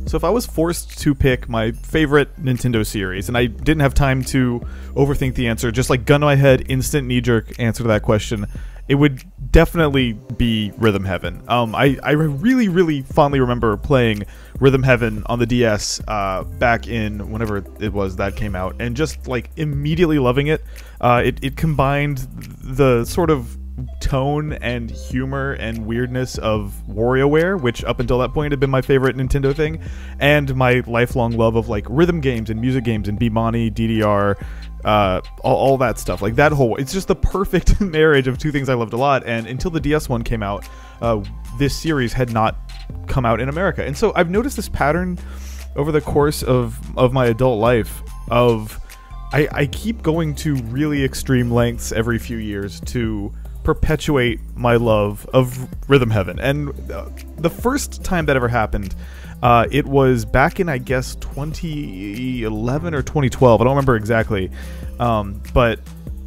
So if I was forced to pick my favorite Nintendo series, and I didn't have time to overthink the answer, just like gun to my head, instant knee-jerk answer to that question, it would definitely be Rhythm Heaven. I really, really fondly remember playing Rhythm Heaven on the DS back in whenever it was that came out, and just like immediately loving it. It combined the sort of tone and humor and weirdness of WarioWare, which up until that point had been my favorite Nintendo thing, and my lifelong love of like rhythm games and music games and Bemani, DDR, all that stuff. Like that whole, it's just the perfect marriage of two things I loved a lot. And until the DS one came out, this series had not come out in America. And so I've noticed this pattern over the course of my adult life of I keep going to really extreme lengths every few years to perpetuate my love of Rhythm Heaven. And the first time that ever happened, it was back in, I guess, 2011 or 2012. I don't remember exactly. But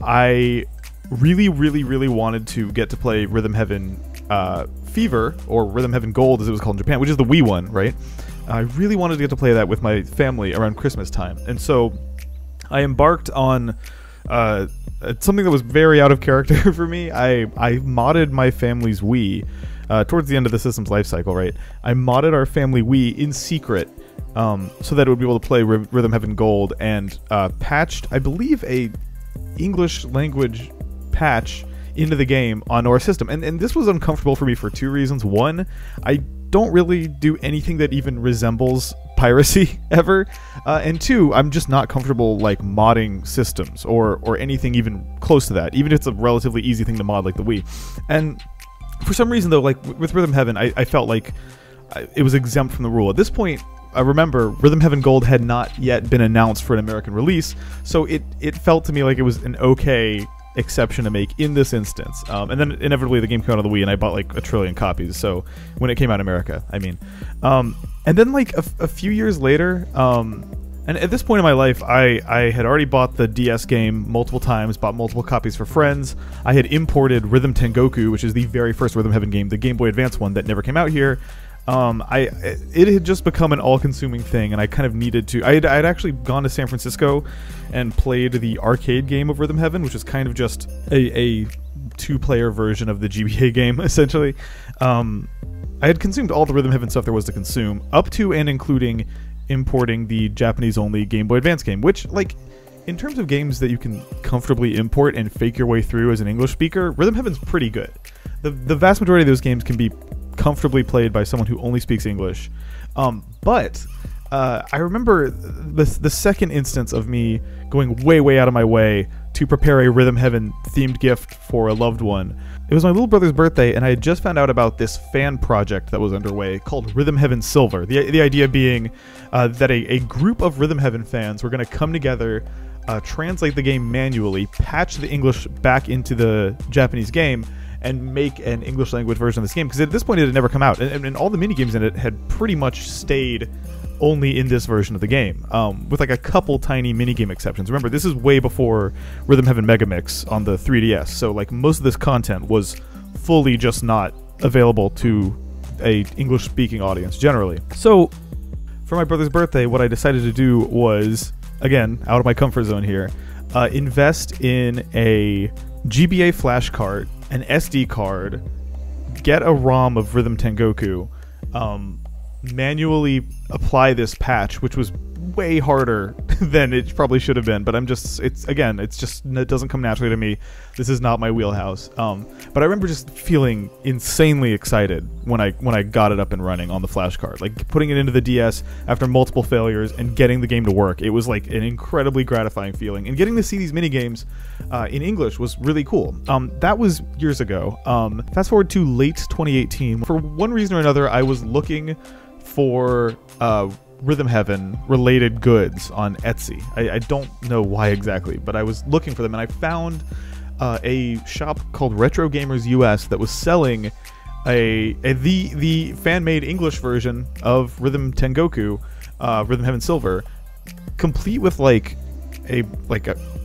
I really, really, really wanted to get to play Rhythm Heaven Fever, or Rhythm Heaven Gold as it was called in Japan, which is the Wii one, right? I really wanted to get to play that with my family around Christmas time. And so I embarked on something that was very out of character for me. I modded my family's Wii towards the end of the system's life cycle, right? I modded our family Wii in secret so that it would be able to play Rhythm Heaven Gold, and patched, I believe, a English language patch into the game on our system. And this was uncomfortable for me for two reasons. One, I don't really do anything that even resembles piracy ever, and two, I'm just not comfortable like modding systems or anything even close to that, even if it's a relatively easy thing to mod like the Wii. And for some reason though, like with Rhythm Heaven, I felt like it was exempt from the rule. At this point, I remember Rhythm Heaven Gold had not yet been announced for an American release, so it felt to me like it was an okay exception to make in this instance. And then inevitably the game came out on the Wii, and I bought like 1 trillion copies, so when it came out in America, I mean. And then like a few years later, and at this point in my life, I had already bought the DS game multiple times, bought multiple copies for friends. I had imported Rhythm Tengoku, which is the very first Rhythm Heaven game, the Game Boy Advance one that never came out here. It had just become an all-consuming thing, and I kind of needed to. I had actually gone to San Francisco and played the arcade game of Rhythm Heaven, which is kind of just a two-player version of the GBA game, essentially. I had consumed all the Rhythm Heaven stuff there was to consume, up to and including importing the Japanese-only Game Boy Advance game, which, like, in terms of games that you can comfortably import and fake your way through as an English speaker, Rhythm Heaven's pretty good. The vast majority of those games can be comfortably played by someone who only speaks English. But I remember the second instance of me going way out of my way to prepare a Rhythm Heaven themed gift for a loved one. It was my little brother's birthday, and I had just found out about this fan project that was underway called Rhythm Heaven Silver. The idea being that a group of Rhythm Heaven fans were going to come together, translate the game manually, patch the English back into the Japanese game, and make an English language version of this game, because at this point it had never come out, and all the minigames in it had pretty much stayed only in this version of the game, with like a couple tiny minigame exceptions. Remember, this is way before Rhythm Heaven Megamix on the 3DS, so like most of this content was fully just not available to a English-speaking audience generally. So for my brother's birthday, what I decided to do was, again, out of my comfort zone here, invest in a GBA flash cart, an SD card, get a ROM of Rhythm Tengoku, manually apply this patch, which was way harder than it probably should have been, but it doesn't come naturally to me. This is not my wheelhouse. But I remember just feeling insanely excited when I got it up and running on the flash card, like putting it into the DS after multiple failures and getting the game to work. It was like an incredibly gratifying feeling, and getting to see these mini games in English was really cool. That was years ago. Fast forward to late 2018. For one reason or another, I was looking for Rhythm Heaven related goods on Etsy. I don't know why exactly, but I was looking for them, and I found a shop called Retro Gamers US that was selling the fan-made English version of Rhythm Tengoku, Rhythm Heaven Silver, complete with like a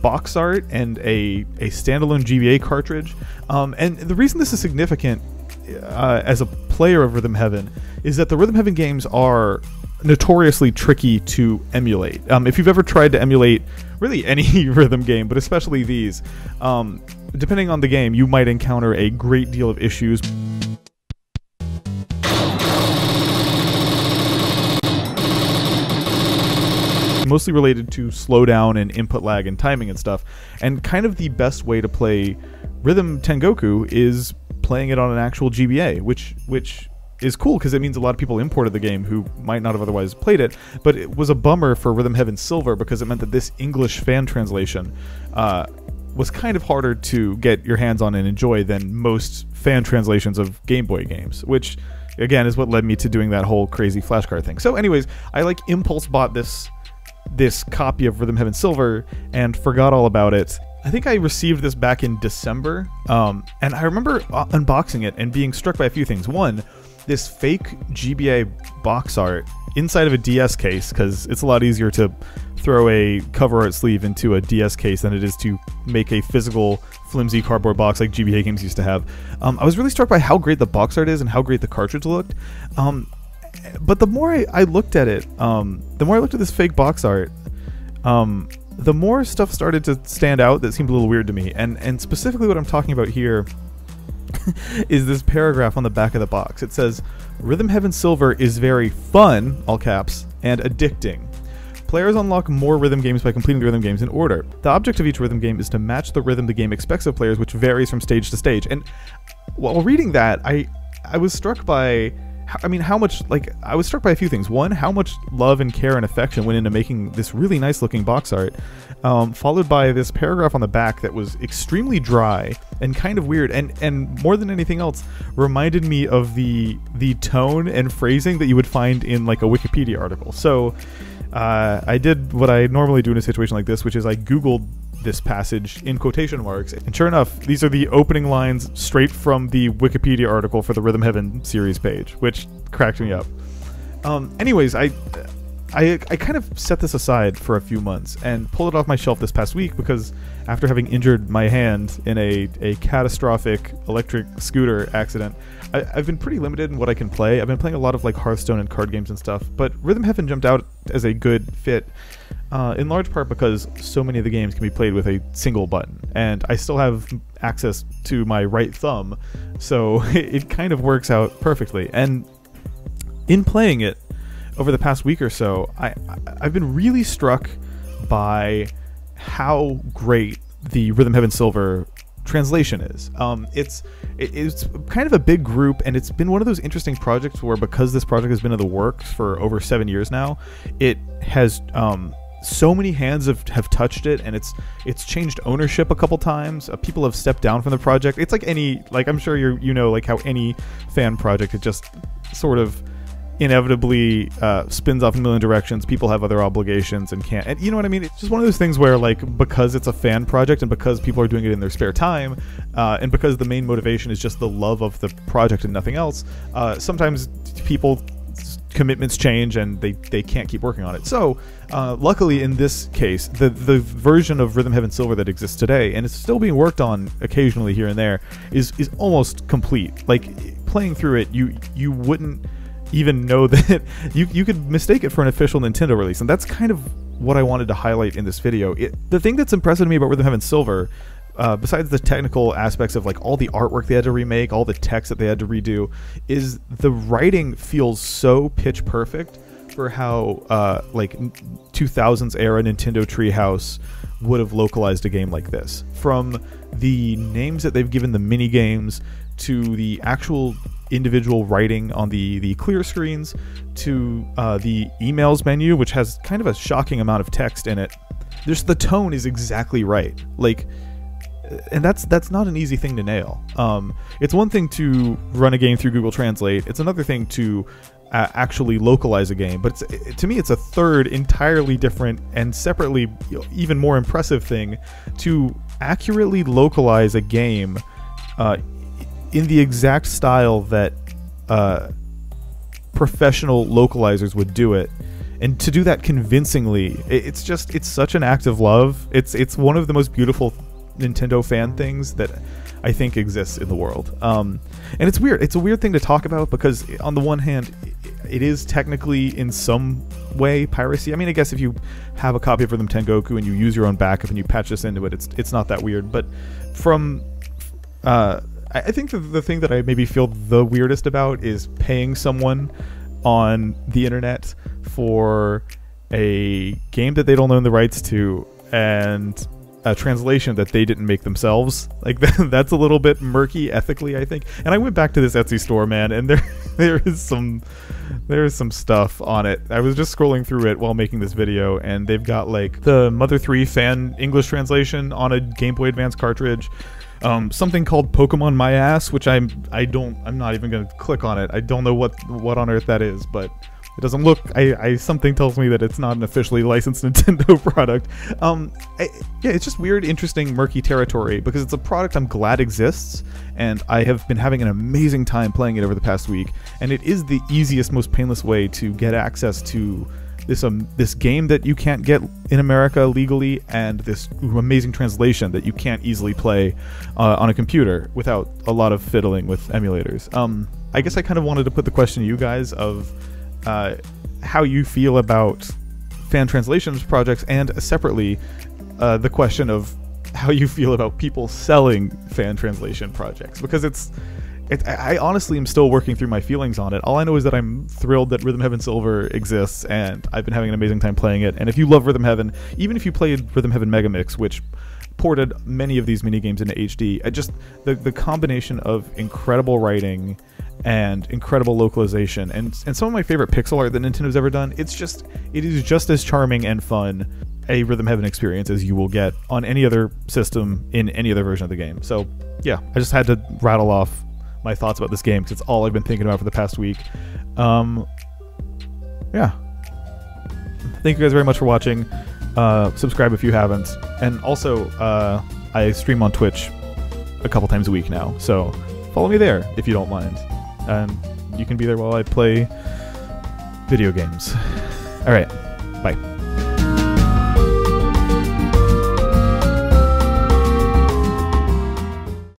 box art and a standalone GBA cartridge. And the reason this is significant as a player of Rhythm Heaven is that the Rhythm Heaven games are notoriously tricky to emulate. If you've ever tried to emulate really any rhythm game, but especially these, depending on the game, you might encounter a great deal of issues. Mostly related to slowdown and input lag and timing and stuff. And kind of the best way to play Rhythm Tengoku is playing it on an actual GBA, which is cool because it means a lot of people imported the game who might not have otherwise played it. But it was a bummer for Rhythm Heaven Silver because it meant that this English fan translation was kind of harder to get your hands on and enjoy than most fan translations of Game Boy games, which again is what led me to doing that whole crazy flashcard thing. So anyways, I impulse bought this copy of Rhythm Heaven Silver and forgot all about it. I think I received this back in December, and I remember unboxing it and being struck by a few things. One, this fake GBA box art inside of a DS case, because it's a lot easier to throw a cover art sleeve into a DS case than it is to make a physical flimsy cardboard box like GBA games used to have. I was really struck by how great the box art is and how great the cartridge looked. But the more I looked at it, the more I looked at this fake box art, the more stuff started to stand out that seemed a little weird to me. And specifically what I'm talking about here is this paragraph on the back of the box. It says, "Rhythm Heaven Silver is very fun," all caps, "and addicting. Players unlock more rhythm games by completing the rhythm games in order. The object of each rhythm game is to match the rhythm the game expects of players, which varies from stage to stage." And while reading that, I was struck by... how much, I was struck by a few things. One, how much love and care and affection went into making this really nice looking box art, followed by this paragraph on the back that was extremely dry and kind of weird, and more than anything else, reminded me of the tone and phrasing that you would find in a Wikipedia article. So I did what I normally do in a situation like this, which is I Googled this passage in quotation marks, and sure enough, these are the opening lines straight from the Wikipedia article for the Rhythm Heaven series page, which cracked me up. Anyways, I kind of set this aside for a few months and pulled it off my shelf this past week because after having injured my hand in a catastrophic electric scooter accident, I've been pretty limited in what I can play. I've been playing a lot of Hearthstone and card games and stuff, but Rhythm Heaven jumped out as a good fit, in large part because so many of the games can be played with a single button, and I still have access to my right thumb, so it kind of works out perfectly. And in playing it over the past week or so, I've been really struck by how great the Rhythm Heaven Silver translation is. It's kind of a big group, and it's been one of those interesting projects where, because this project has been in the works for over 7 years now, it has so many hands have touched it, and it's changed ownership a couple times. People have stepped down from the project. It's I'm sure you know how any fan project, it just sort of inevitably spins off in a million directions. People have other obligations and can't, and you know what I mean? It's just one of those things where, because it's a fan project and because people are doing it in their spare time, and because the main motivation is just the love of the project and nothing else, sometimes people commitments change and they can't keep working on it. So luckily in this case, the version of Rhythm Heaven Silver that exists today, and it's still being worked on occasionally here and there, is almost complete. Playing through it, you wouldn't even know that you could mistake it for an official Nintendo release, and that's kind of what I wanted to highlight in this video. The thing that's impressive to me about Rhythm Heaven Silver, besides the technical aspects of all the artwork they had to remake, all the text that they had to redo, is the writing feels so pitch perfect for how 2000s era Nintendo Treehouse would have localized a game like this. From the names that they've given the mini games, to the actual individual writing on the clear screens, to the emails menu, which has kind of a shocking amount of text in it. Just the tone is exactly right. And that's not an easy thing to nail. It's one thing to run a game through Google Translate. It's another thing to actually localize a game. But to me, it's a third entirely different and separately even more impressive thing to accurately localize a game in the exact style that professional localizers would do it, and to do that convincingly. It's such an act of love. It's one of the most beautiful Nintendo fan things that I think exists in the world. And it's weird. It's a weird thing to talk about because on the one hand, it is technically in some way piracy. I mean, I guess if you have a copy of Rhythm Tengoku and you use your own backup and you patch this into it, it's not that weird. But from I think the thing that I maybe feel the weirdest about is paying someone on the internet for a game that they don't own the rights to and a translation that they didn't make themselves. Like, that's a little bit murky ethically, I think. And I went back to this Etsy store, man, and there is some stuff on it. I was just scrolling through it while making this video, and they've got like the Mother 3 fan English translation on a Game Boy Advance cartridge. Something called Pokemon My Ass, which I'm not even gonna click on it. I don't know what on earth that is, but it doesn't look. Something tells me that it's not an officially licensed Nintendo product. Yeah, it's just weird, interesting, murky territory because it's a product I'm glad exists, and I have been having an amazing time playing it over the past week. And it is the easiest, most painless way to get access to this game that you can't get in America legally, and this amazing translation that you can't easily play on a computer without a lot of fiddling with emulators. I guess I kind of wanted to put the question to you guys of how you feel about fan translations projects, and separately the question of how you feel about people selling fan translation projects, because I honestly am still working through my feelings on it. All I know is that I'm thrilled that Rhythm Heaven Silver exists, and I've been having an amazing time playing it. And if you love Rhythm Heaven, even if you played Rhythm Heaven Megamix, which ported many of these minigames into HD, the combination of incredible writing and incredible localization and some of my favorite pixel art that Nintendo's ever done, it is just as charming and fun a Rhythm Heaven experience as you will get on any other system in any other version of the game. So yeah, I just had to rattle off my thoughts about this game because it's all I've been thinking about for the past week. Yeah. Thank you guys very much for watching. Subscribe if you haven't. And also, I stream on Twitch a couple times a week now, so follow me there if you don't mind. And you can be there while I play video games. Alright, bye.